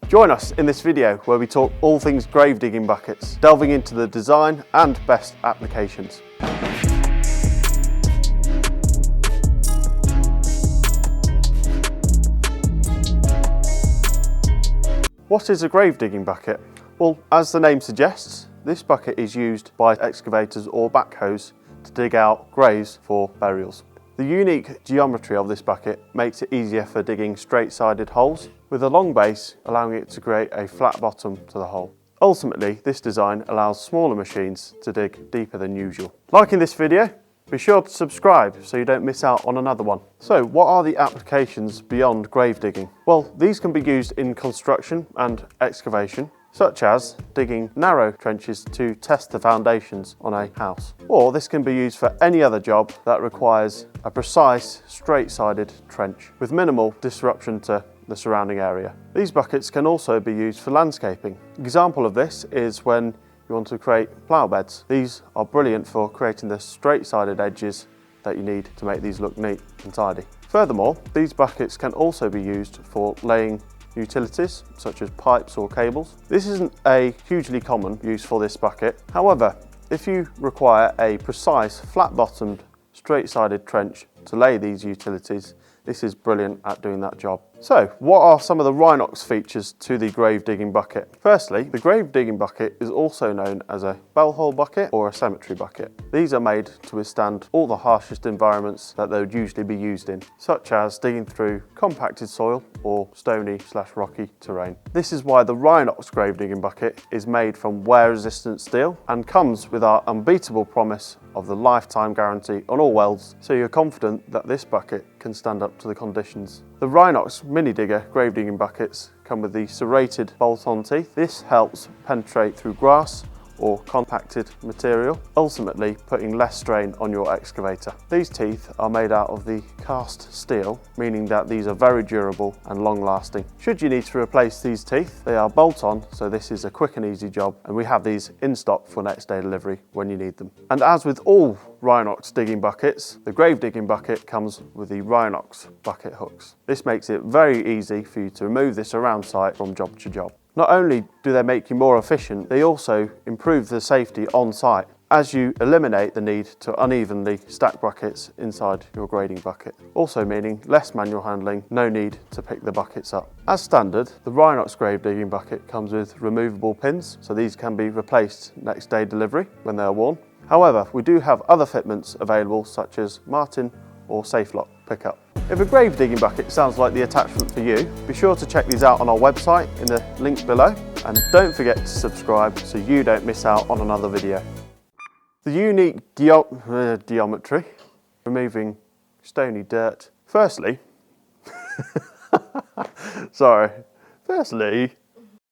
Join us in this video where we talk all things grave digging buckets, delving into the design and best applications. What is a grave digging bucket? Well, as the name suggests, this bucket is used by excavators or backhoes to dig out graves for burials. The unique geometry of this bucket makes it easier for digging straight-sided holes, with a long base allowing it to create a flat bottom to the hole. Ultimately, this design allows smaller machines to dig deeper than usual. Liking this video? Be sure to subscribe so you don't miss out on another one. So, what are the applications beyond grave digging? Well, these can be used in construction and excavation, such as digging narrow trenches to test the foundations on a house. Or this can be used for any other job that requires a precise, straight-sided trench with minimal disruption to the surrounding area. These buckets can also be used for landscaping. An example of this is when you want to create plough beds. These are brilliant for creating the straight-sided edges that you need to make these look neat and tidy. Furthermore, these buckets can also be used for laying utilities such as pipes or cables. This isn't a hugely common use for this bucket. However, if you require a precise flat-bottomed straight-sided trench to lay these utilities, this is brilliant at doing that job. So, what are some of the RHINOX features to the grave digging bucket? Firstly, the grave digging bucket is also known as a bell hole bucket or a cemetery bucket. These are made to withstand all the harshest environments that they would usually be used in, such as digging through compacted soil or stony/rocky terrain. This is why the RHINOX grave digging bucket is made from wear-resistant steel and comes with our unbeatable promise of the lifetime guarantee on all welds, so you're confident that this bucket can stand up to the conditions. The RHINOX mini digger grave digging buckets come with the serrated bolt-on teeth. This helps penetrate through grass or compacted material, ultimately putting less strain on your excavator. These teeth are made out of the cast steel, meaning that these are very durable and long-lasting. Should you need to replace these teeth, they are bolt-on, so this is a quick and easy job, and we have these in stock for next day delivery when you need them. And as with all RHINOX digging buckets, the grave digging bucket comes with the RHINOX bucket hooks. This makes it very easy for you to remove this around site from job to job. Not only do they make you more efficient, they also improve the safety on site as you eliminate the need to unevenly stack buckets inside your grading bucket. Also meaning less manual handling, no need to pick the buckets up. As standard, the RHINOX grave digging bucket comes with removable pins, so these can be replaced next day delivery when they are worn. However, we do have other fitments available such as Martin or Safe Lock pickup. If a grave digging bucket sounds like the attachment for you, be sure to check these out on our website in the link below, and don't forget to subscribe so you don't miss out on another video. The unique geometry, removing stony dirt. Firstly,